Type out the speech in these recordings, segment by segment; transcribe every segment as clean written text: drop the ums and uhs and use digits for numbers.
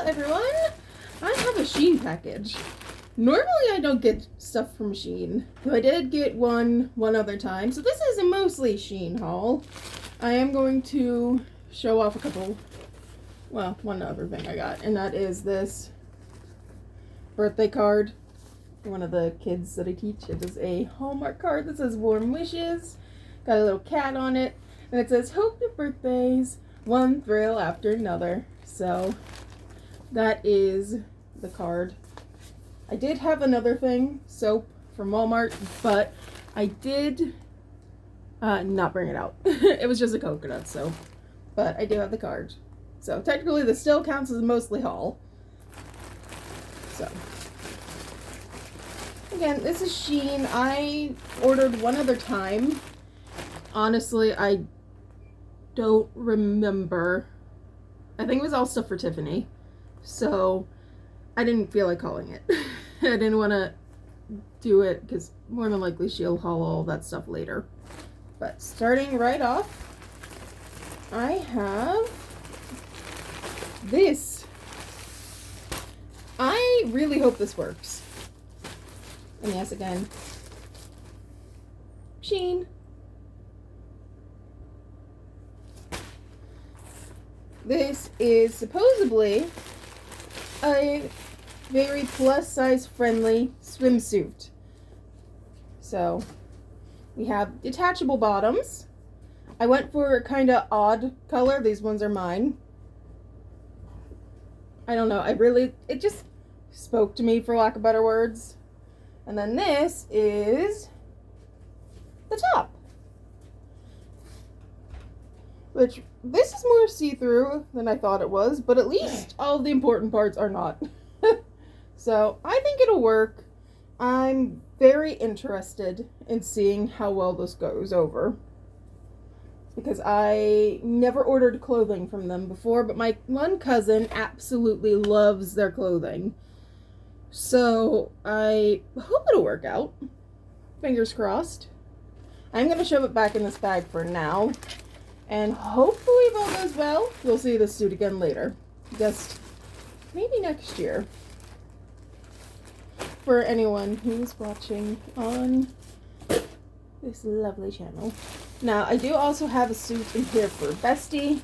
everyone! I have a Shein package. Normally I don't get stuff from Shein, though I did get one other time. So this is a mostly Shein haul. I am going to show off a couple, well, one other thing I got, and that is this birthday card for one of the kids that I teach. It is a Hallmark card that says warm wishes, got a little cat on it, and it says hope your birthdays, one thrill after another. So that is the card. I did have another thing, soap from Walmart, but I did not bring it out. It was just a coconut soap, but I do have the card. So technically this still counts as a mostly haul. So again, this is Shein. I ordered one other time. Honestly, I don't remember. I think it was all stuff for Tiffany. So I didn't feel like calling it. I didn't want to do it because more than likely she'll haul all that stuff later. But starting right off, I have this. I really hope this works. And yes, again, Shein. This is supposedly a very plus size friendly swimsuit. So we have detachable bottoms. I went for a kind of odd color. These ones are mine. I don't know. It just spoke to me, for lack of better words. And then this is the top. Which, this is more see-through than I thought it was, but at least all of the important parts are not. So, I think it'll work. I'm very interested in seeing how well this goes over. Because I never ordered clothing from them before, but my one cousin absolutely loves their clothing. So, I hope it'll work out. Fingers crossed. I'm going to shove it back in this bag for now. And hopefully if all goes well, we'll see this suit again later. Just maybe next year. For anyone who's watching on this lovely channel. Now, I do also have a suit in here for Bestie.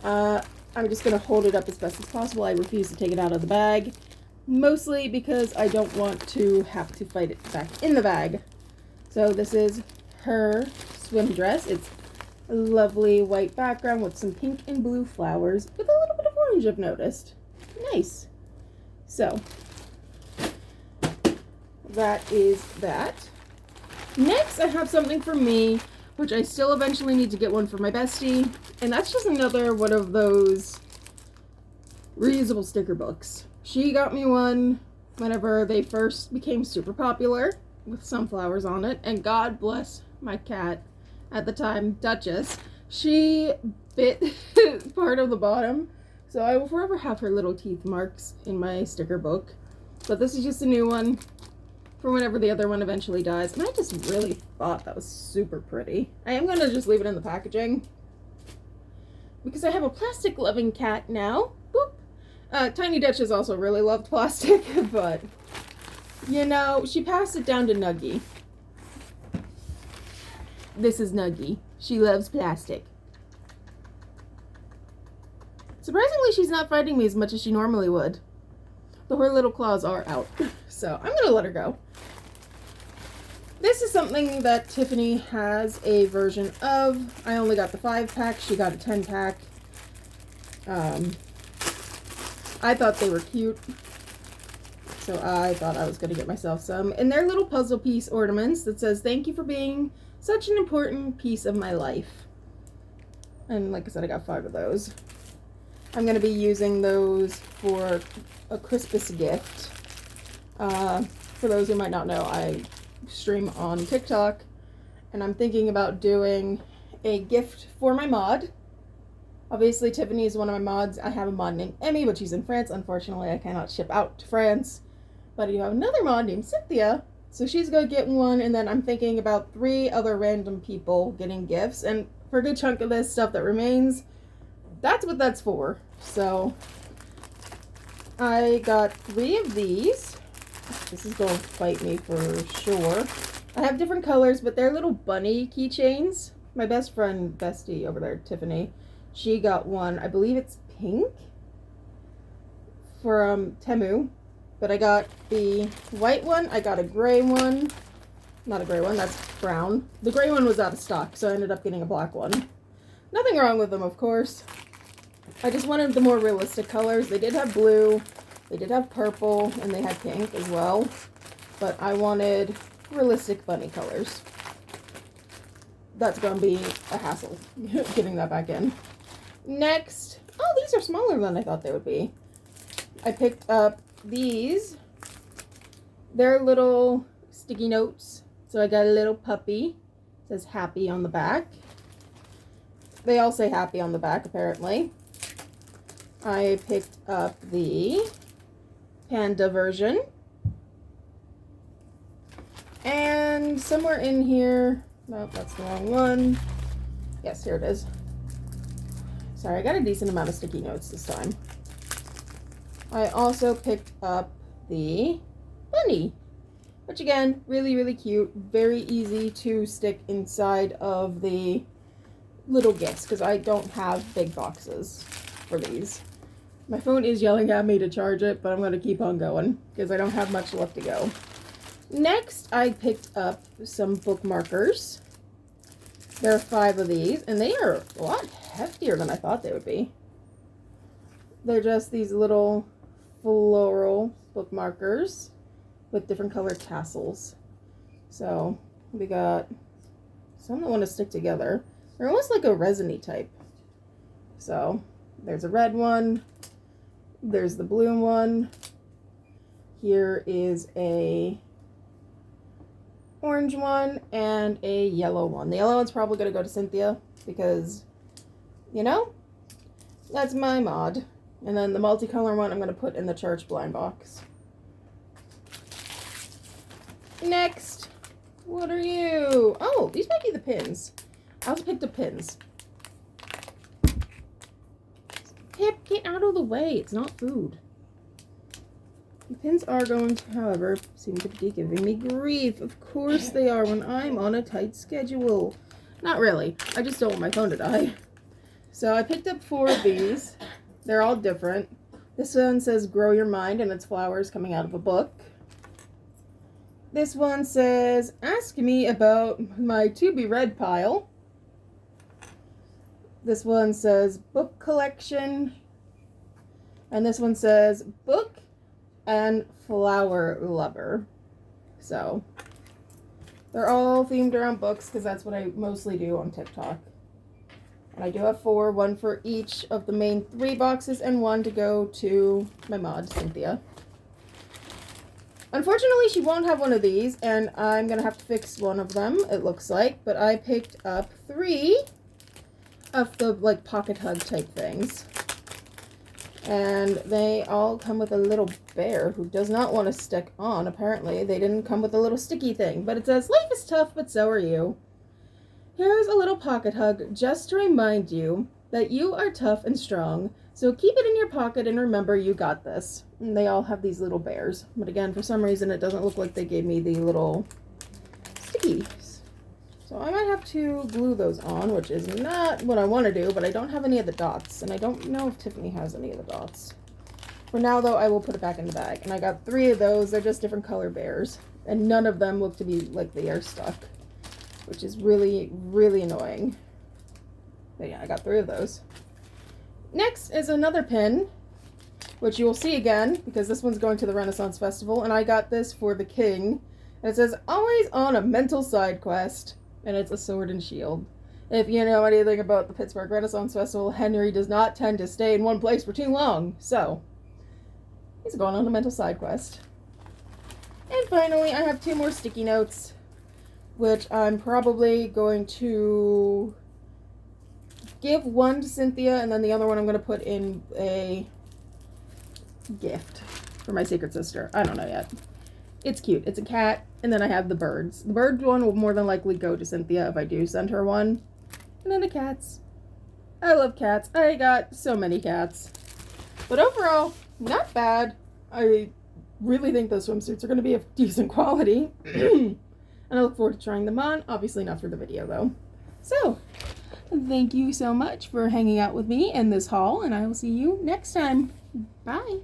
I'm just going to hold it up as best as possible. I refuse to take it out of the bag. Mostly because I don't want to have to fight it back in the bag. So this is her swim dress. It's a lovely white background with some pink and blue flowers with a little bit of orange, I've noticed. Nice. So, that is that. Next, I have something for me, which I still eventually need to get one for my bestie. And that's just another one of those reusable sticker books. She got me one whenever they first became super popular with sunflowers on it. And God bless my cat at the time, Duchess. She bit part of the bottom. So I will forever have her little teeth marks in my sticker book. But this is just a new one for whenever the other one eventually dies. And I just really thought that was super pretty. I am going to just leave it in the packaging. Because I have a plastic loving cat now. Boop. Tiny Duchess also really loved plastic. But, you know, she passed it down to Nuggie. This is Nuggie. She loves plastic. Surprisingly, she's not fighting me as much as she normally would. Though her little claws are out. So, I'm going to let her go. This is something that Tiffany has a version of. I only got the 5-pack. She got a 10-pack. I thought they were cute. So, I thought I was going to get myself some. And they're little puzzle piece ornaments that says, thank you for being such an important piece of my life. And like I said, I got 5 of those. I'm going to be using those for a Christmas gift. For those who might not know, I stream on TikTok. And I'm thinking about doing a gift for my mod. Obviously, Tiffany is one of my mods. I have a mod named Emmy, but she's in France. Unfortunately, I cannot ship out to France. But I do have another mod named Cynthia. So she's going to get one, and then I'm thinking about 3 other random people getting gifts. And for a good chunk of this stuff that remains, that's what that's for. So I got 3 of these. This is going to fight me for sure. I have different colors, but they're little bunny keychains. My best friend, bestie over there, Tiffany, she got one. I believe it's pink from Temu. But I got the white one. I got a gray one. Not a gray one, that's brown. The gray one was out of stock, so I ended up getting a black one. Nothing wrong with them, of course. I just wanted the more realistic colors. They did have blue, they did have purple, and they had pink as well. But I wanted realistic bunny colors. That's going to be a hassle, getting that back in. Next, oh, these are smaller than I thought they would be. I picked up these. They're little sticky notes. So I got a little puppy. It says happy on the back. They all say happy on the back, apparently. I picked up the panda version. And somewhere in here, no, that's the wrong one. Yes, here it is. Sorry, I got a decent amount of sticky notes this time. I also picked up the bunny, which again, really, really cute. Very easy to stick inside of the little gifts because I don't have big boxes for these. My phone is yelling at me to charge it, but I'm going to keep on going because I don't have much left to go. Next, I picked up some bookmarkers. There are 5 of these, and they are a lot heftier than I thought they would be. They're just these little floral bookmarkers with different colored tassels. So we got some that want to stick together. They're almost like a resiny type. So there's a red one. There's the blue one. Here is a orange one and a yellow one. The yellow one's probably going to go to Cynthia because, you know, that's my mod. And then the multicolor one I'm going to put in the church blind box. Next, what are you? Oh, these might be the pins. I also picked up pins. Pip, get out of the way. It's not food. The pins are going to, however, seem to be giving me grief. Of course they are when I'm on a tight schedule. Not really. I just don't want my phone to die. So I picked up 4 of these. They're all different. This one says grow your mind and it's flowers coming out of a book. This one says ask me about my to be read pile. This one says book collection. And this one says book and flower lover. So they're all themed around books because that's what I mostly do on TikTok. And I do have 4, 1 for each of the main 3 boxes and 1 to go to my mod, Cynthia. Unfortunately, she won't have one of these, and I'm going to have to fix one of them, it looks like. But I picked up 3 of the, like, pocket hug type things. And they all come with a little bear who does not want to stick on, apparently. They didn't come with a little sticky thing. But it says, life is tough, but so are you. Here's a little pocket hug just to remind you that you are tough and strong. So keep it in your pocket and remember you got this. And they all have these little bears. But again, for some reason, it doesn't look like they gave me the little stickies. So I might have to glue those on, which is not what I want to do, but I don't have any of the dots. And I don't know if Tiffany has any of the dots. For now, though, I will put it back in the bag. And I got 3 of those. They're just different color bears. And none of them look to be like they are stuck, which is really, really annoying. But yeah, I got 3 of those. Next is another pin, which you will see again, because this one's going to the Renaissance Festival, and I got this for the king. And it says, always on a mental side quest, and it's a sword and shield. If you know anything about the Pittsburgh Renaissance Festival, Henry does not tend to stay in one place for too long, so he's going on a mental side quest. And finally, I have 2 more sticky notes, which I'm probably going to give one to Cynthia, and then the other one I'm going to put in a gift for my secret sister. I don't know yet. It's cute. It's a cat, and then I have the birds. The bird one will more than likely go to Cynthia if I do send her one. And then the cats. I love cats. I got so many cats. But overall, not bad. I really think those swimsuits are going to be of decent quality. And I look forward to trying them on. Obviously not for the video though. So, thank you so much for hanging out with me in this haul, and I will see you next time. Bye!